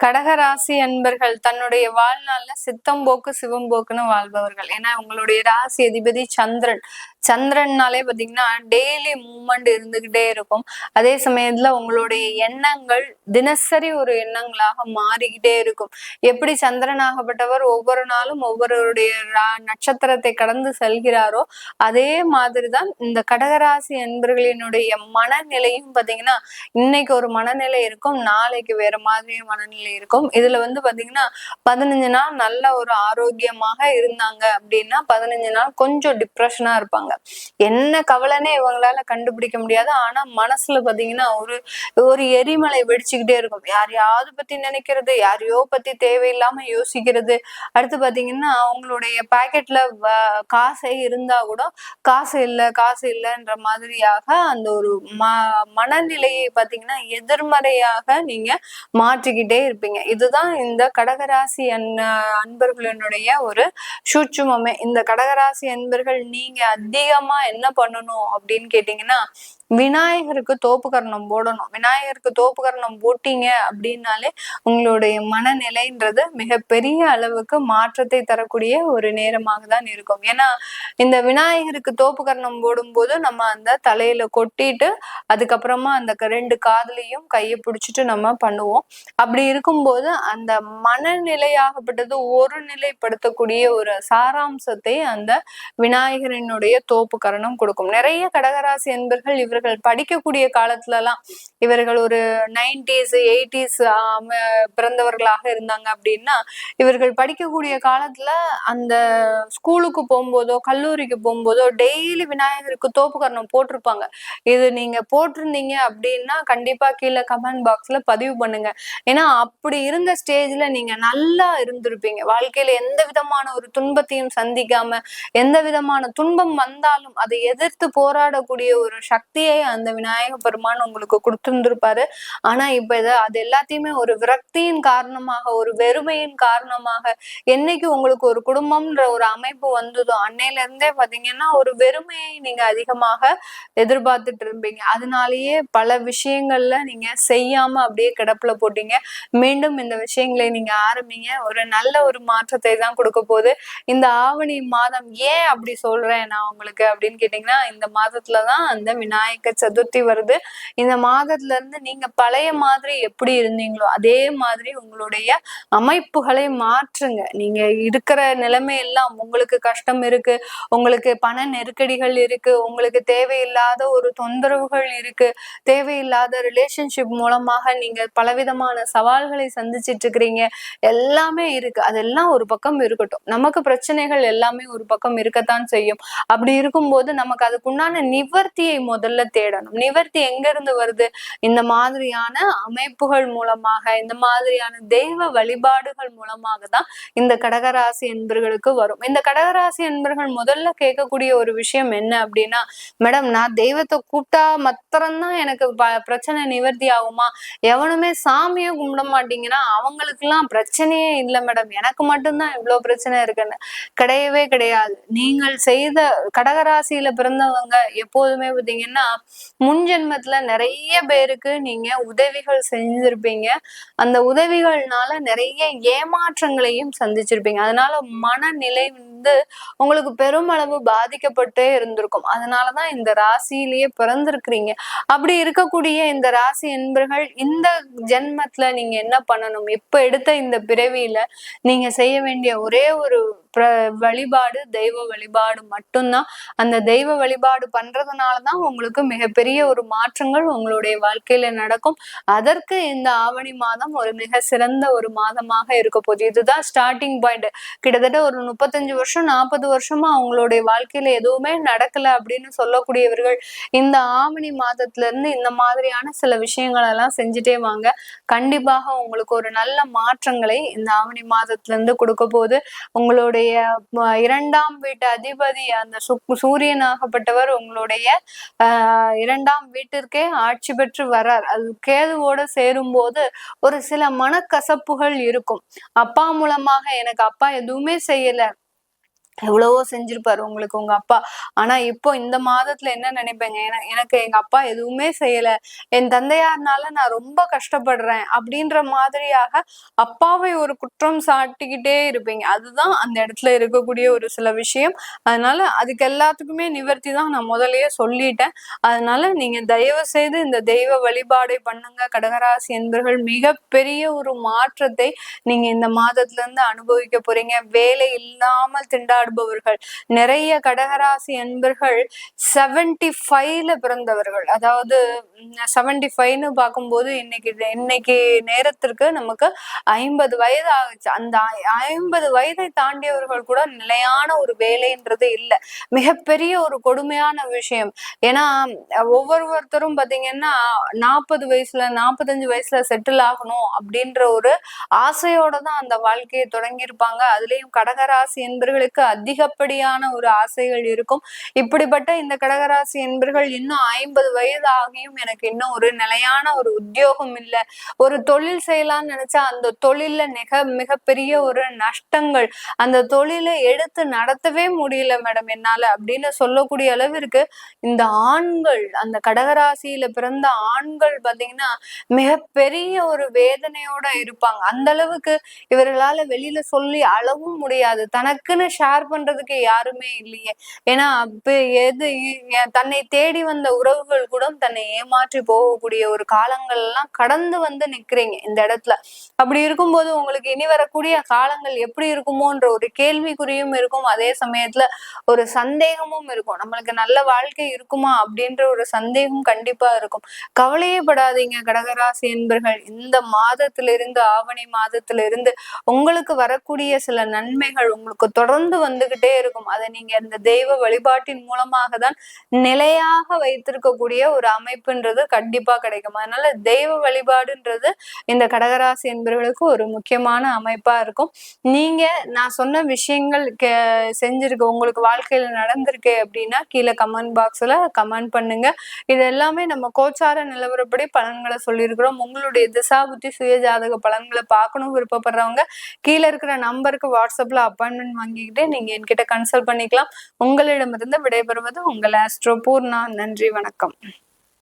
கடகராசி அன்பர்கள் தன்னுடைய வாழ்நாள்ல சித்தம்போக்கு சிவம்போக்குன்னு வாழ்பவர்கள். ஏன்னா உங்களுடைய ராசி அதிபதி சந்திரன். சந்திரன்னாலே பாத்தீங்கன்னா டெய்லி மூவ்மெண்ட் இருந்துகிட்டே இருக்கும். அதே சமயத்துல உங்களுடைய எண்ணங்கள் தினசரி ஒரு எண்ணங்களாக மாறிக்கிட்டே இருக்கும். எப்படி சந்திரனாகப்பட்டவர் ஒவ்வொரு நாளும் ஒவ்வொருடைய நட்சத்திரத்தை கடந்து செல்கிறாரோ அதே மாதிரிதான் இந்த கடகராசி அன்பர்களினுடைய மனநிலையும் பாத்தீங்கன்னா இன்னைக்கு ஒரு மனநிலை இருக்கும், நாளைக்கு வேற மாதிரி மனநிலை இருக்கும். இதுல பாத்தீங்கன்னா 15 நாள் நல்ல ஒரு ஆரோக்கியமாக இருந்தாங்க அப்படின்னா 15 நாள் கொஞ்சம் டிப்ரெஷனா இருப்பாங்க. என்ன கவலைன்னே இவங்களால கண்டுபிடிக்க முடியாது. ஆனா மனசுல பாத்தீங்கன்னா ஒரு ஒரு எரிமலை வெடிச்சுக்கிட்டே இருக்கும். யாரையாவது பத்தி நினைக்கிறது, யாரையோ பத்தி தேவையில்லாம யோசிக்கிறது. அடுத்து பாத்தீங்கன்னா அவங்களுடைய பாக்கெட்ல காசே இருந்தா கூட காசு இல்லைன்ற மாதிரியாக அந்த ஒரு மனநிலையை பாத்தீங்கன்னா எதிர்மறையாக நீங்க மாற்றிக்கிட்டே இருப்பீங்க. இதுதான் இந்த கடகராசி அன்பர்களுடைய ஒரு சூட்சுமமே. இந்த கடகராசி அன்பர்கள் நீங்க அதிகமா என்ன பண்ணணும் அப்படின்னு கேட்டீங்கன்னா, விநாயகருக்கு தோப்புக்கரணம் போடணும். விநாயகருக்கு தோப்புக்கரணம் போட்டீங்க அப்படின்னாலே உங்களுடைய மனநிலைன்றது மிகப்பெரிய அளவுக்கு மாற்றத்தை தரக்கூடிய ஒரு நேரமாக தான் இருக்கும். ஏன்னா இந்த விநாயகருக்கு தோப்புக்கரணம் போடும்போது நம்ம அந்த தலையில கொட்டிட்டு அதுக்கப்புறமா அந்த 2 காதுலையும் கையை பிடிச்சிட்டு நம்ம பண்ணுவோம். அப்படி இருக்கும்போது அந்த மனநிலையாகப்பட்டது ஒரு நிலைப்படுத்தக்கூடிய ஒரு சாராம்சத்தை அந்த விநாயகரினுடைய தோப்புக்கரணம் கொடுக்கும். நிறைய கடகராசி என்பர்கள் இவர்கள் படிக்கக்கூடிய காலத்துலலாம் இவர்கள் ஒரு 90s 80s பிறந்தவர்களாக இருந்தாங்க அப்படின்னா இவர்கள் படிக்கக்கூடிய காலத்துல அந்த ஸ்கூலுக்கு போகும்போதோ கல்லூரிக்கு போகும்போதோ டெய்லி விநாயகருக்கு தோப்புக்கரணம் போட்டிருப்பாங்க. இது நீங்க போட்டிருந்தீங்க அப்படின்னா கண்டிப்பா கீழே கமெண்ட் பாக்ஸ்ல பதிவு பண்ணுங்க. ஏன்னா அப்படி இருந்த ஸ்டேஜ்ல நீங்க நல்லா இருந்திருப்பீங்க. வாழ்க்கையில எந்த விதமான ஒரு துன்பத்தையும் சந்திக்காம எந்த விதமான துன்பம் வந்தாலும் அதை எதிர்த்து போராடக்கூடிய ஒரு சக்தியை அந்த விநாயக பெருமான் உங்களுக்கு கொடுத்திருந்திருப்பாரு. ஆனா இப்ப அது எல்லாத்தையுமே ஒரு விரக்தியின் காரணமாக ஒரு வெறுமையின் காரணமாக என்னைக்கு உங்களுக்கு ஒரு குடும்பம்ன்ற ஒரு அமைப்பு வந்ததோ அன்னையில இருந்தே பாத்தீங்கன்னா ஒரு வெறுமையை நீங்க அதிகமாக எதிர்பார்த்துட்டு இருப்பீங்க. அதனாலேயே பல விஷயங்கள்ல நீங்க செய்யாம அப்படியே கிடப்புல போட்டீங்க. மீண்டும் இந்த விஷயங்களை நீங்க ஆரம்பிங்க. ஒரு நல்ல ஒரு மாற்றத்தை தான் கொடுக்க போகுது. இந்த ஆவணி மாதம் ஏன் அப்படி சொல்றேன் நான் உங்களுக்கு அப்படின்னு கேட்டீங்கன்னா, இந்த மாதத்துலதான் அந்த விநாயகர் சதுர்த்தி வருது. இந்த மாதத்துல இருந்து நீங்க பழைய மாதிரி எப்படி இருந்தீங்களோ அதே மாதிரி உங்களுடைய அமைப்புகளை மாற்றுங்க. நீங்க இருக்கிற நிலைமை எல்லாம் உங்களுக்கு கஷ்டம் இருக்கு, உங்களுக்கு பண நெருக்கடிகள் இருக்கு, உங்களுக்கு தேவையில்லாத ஒரு தொந்தரவுகள் இருக்கு, தேவையில்லாத ரிலேஷன்ஷிப் மூலமாக நீங்க பலவிதமான சவால்களை சந்திச்சிட்டு இருக்கிறீங்க, எல்லாமே இருக்கு. அதெல்லாம் ஒரு பக்கம் இருக்கட்டும். நமக்கு பிரச்சனைகள் எல்லாமே ஒரு பக்கம் இருக்கத்தான் செய்யும். அப்படி இருக்கும்போது நமக்கு அதுக்குண்டான நிவர்த்தியை முதல்ல தேடணும். நிவர்த்தி எங்க இருந்து வருது? இந்த மாதிரியான அமைப்புகள் மூலமாக, இந்த மாதிரியான தெய்வ வழிபாடுகள் மூலமாக தான் இந்த கடகராசி என்பர்களுக்கு வரும். இந்த கடகராசி என்பர்கள் முதல்ல கேட்கக்கூடிய ஒரு விஷயம் என்ன அப்படின்னா, மேடம் நான் தெய்வத்தை கூப்பிட்டா மாத்திரம்தான் எனக்கு பிரச்சனை நிவர்த்தி ஆகுமா? எவனுமே சாமியே கும்பிட மாட்டீங்கன்னா அவங்களுக்கு எல்லாம் பிரச்சனையே இல்லை மேடம், எனக்கு மட்டும்தான் இவ்வளவு பிரச்சனை இருக்குன்னு. கிடையவே கிடையாது. நீங்கள் செய்த கடகராசியில பிறந்தவங்க எப்போதுமே பார்த்தீங்கன்னா முன் ஜென்மத்துல நிறைய பேருக்கு நீங்க உதவிகள் செஞ்சிருப்பீங்க. அந்த உதவிகள்னால நிறைய ஏமாற்றங்களையும் சந்திச்சிருப்பீங்க. அதனால மனநிலை உங்களுக்கு பெருமளவு பாதிக்கப்பட்டே இருந்திருக்கும். அதனாலதான் இந்த ராசியிலேயே பிறந்திருக்கிறீங்க. அப்படி இருக்கக்கூடிய இந்த ராசி என்பர்கள் இந்த ஜென்மத்துல நீங்க என்ன பண்ணணும்? இப்ப எடுத்த இந்த பிறவியில நீங்க செய்ய வேண்டிய ஒரே ஒரு வழிபாடு தெய்வ வழிபாடு மட்டும்தான். அந்த தெய்வ வழிபாடு பண்றதுனாலதான் உங்களுக்கு மிகப்பெரிய ஒரு மாற்றங்கள் உங்களுடைய வாழ்க்கையில நடக்கும். அதற்கு இந்த ஆவணி மாதம் ஒரு மிக சிறந்த ஒரு மாதமாக இருக்க போகுது. இதுதான் ஸ்டார்டிங் பாயிண்ட். கிட்டத்தட்ட ஒரு 35 வருஷம் 40 வருஷமா அவங்களுடைய வாழ்க்கையில எதுவுமே நடக்கல அப்படின்னு சொல்லக்கூடியவர்கள் இந்த ஆவணி மாதத்துல இருந்து இந்த மாதிரியான சில விஷயங்கள் எல்லாம் செஞ்சுட்டே வாங்க. கண்டிப்பாக உங்களுக்கு ஒரு நல்ல மாற்றங்களை இந்த ஆவணி மாதத்துல இருந்து கொடுக்க போகுது. உங்களுடைய 2ஆம் வீட்டு அதிபதி அந்த சூரியனாகப்பட்டவர் உங்களுடைய 2ஆம் வீட்டிற்கே ஆட்சி பெற்று வர்றார். அது கேதுவோட சேரும் போது ஒரு சில மனக்கசப்புகள் இருக்கும். அப்பா மூலமாக எனக்கு அப்பா எதுவுமே செய்யல, எவ்வளவோ செஞ்சிருப்பாரு உங்களுக்கு உங்க அப்பா. ஆனா இப்போ இந்த மாதத்துல என்ன நினைப்பேங்க, எனக்கு எங்க அப்பா எதுவுமே செய்யல, என் தந்தையார்னால நான் ரொம்ப கஷ்டப்படுறேன் அப்படின்ற மாதிரியாக அப்பாவை ஒரு குற்றம் சாட்டிக்கிட்டே இருப்பீங்க. அதுதான் அந்த இடத்துல இருக்கக்கூடிய ஒரு சில விஷயம். அதனால அதுக்கு எல்லாத்துக்குமே நிவர்த்தி தான் நான் முதல்லயே சொல்லிட்டேன். அதனால நீங்க தயவு செய்து இந்த தெய்வ வழிபாடை பண்ணுங்க. கடகராசி என்பர்கள் மிகப்பெரிய ஒரு மாற்றத்தை நீங்க இந்த மாதத்துல இருந்து அனுபவிக்க போறீங்க. வேலை இல்லாமல் திண்டாடுபவர்கள் நிறைய கடகராசி என்பர்கள் 75ல பிறந்தவர்கள். அதாவது 75ன்னு பார்க்கும்போது இன்னைக்கு நேரத்திற்கு நமக்கு 50 வயது ஆகுச்சு. அந்த 50 வயதை தாண்டியவர்கள் கூட நிலையான ஒரு வேலைன்றது இல்ல. மிகப்பெரிய ஒரு கொடுமையான விஷயம். ஏன்னா ஒவ்வொருத்தரும் பாத்தீங்கன்னா 40 வயசுல 45 வயசுல செட்டில் ஆகணும் அப்படின்ற ஒரு ஆசையோட தான் அந்த வாழ்க்கையை தொடங்கியிருப்பாங்க. அதுலயும் கடகராசி என்பர்களுக்கு அதிகப்படியான ஒரு ஆசைகள் இருக்கும். இப்படிப்பட்ட இந்த கடகராசி என்பர்கள் இன்னும் 50 வயது ஆகியும் எனக்கு இன்னும் ஒரு நிலையான ஒரு உத்தியோகம் இல்ல, ஒரு தொழில் செய்யலாம்னு நினைச்சா அந்த தொழில்ல மிகப்பெரிய ஒரு நஷ்டங்கள், அந்த தொழிலை எடுத்து நடத்தவே முடியல மேடம் என்னால அப்படின்னு சொல்லக்கூடிய அளவிற்கு இந்த ஆண்கள், அந்த கடகராசியில பிறந்த ஆண்கள் பாத்தீங்கன்னா மிகப்பெரிய ஒரு வேதனையோட இருப்பாங்க. அந்த அளவுக்கு இவர்களால வெளியில சொல்லி அழவும் முடியாது. தனக்குன்னு ஷேர் பண்றதுக்கு யாருமே இல்லையே. ஏன்னா தன்னை தேடி வந்த உறவுகள் கூட தன்னை ஏமாற்றி போகக்கூடிய ஒரு காலங்கள் எல்லாம் கடந்து வந்து நிக்கிறீங்க இந்த இடத்துல. அப்படி இருக்கும்போது உங்களுக்கு இனி வரக்கூடிய காலங்கள் எப்படி இருக்குமோன்ற ஒரு கேள்விக்குறியும் இருக்கும். அதே சமயத்துல ஒரு சந்தேகமும் இருக்கும். நம்மளுக்கு நல்ல வாழ்க்கை இருக்குமா அப்படின்ற ஒரு சந்தேகம் கண்டிப்பா இருக்கும். கவலையே படாதீங்க கடகராசி என்பர்கள். இந்த மாதத்திலிருந்து ஆவணி மாதத்திலிருந்து உங்களுக்கு வரக்கூடிய சில நன்மைகள் உங்களுக்கு தொடர்ந்து வந்துகிட்டே இருக்கும். அதை நீங்க இந்த தெய்வ வழிபாட்டின் மூலமாக தான் நிலையாக வைத்திருக்கக்கூடிய ஒரு அமைப்புன்றது கண்டிப்பா கிடைக்கும். அதனால தெய்வ வழிபாடுன்றது இந்த கடகராசி என்பவர்களுக்கு ஒரு முக்கியமான அமைப்பா இருக்கும். நீங்க நான் சொன்ன விஷயங்கள் செஞ்சிருக்கு, உங்களுக்கு வாழ்க்கையில நடந்திருக்கு அப்படின்னா கீழே கமெண்ட் பாக்ஸ்ல கமெண்ட் பண்ணுங்க. இது எல்லாமே நம்ம கோச்சார நிலவரப்படி பலன்களை சொல்லியிருக்கிறோம். உங்களுடைய திசா புத்தி சுய ஜாதக பலன்களை பார்க்கணும் விருப்பப்படுறவங்க கீழே இருக்கிற நம்பருக்கு வாட்ஸ்அப்ல அப்பாயின்மெண்ட் வாங்கிக்கிட்டு நீங்க என்கிட்ட கன்சல்ட் பண்ணிக்கலாம். உங்களிடமிருந்து விடைபெறுவது உங்கள் ஆஸ்ட்ரோ பூர்ணா. நன்றி, வணக்கம்.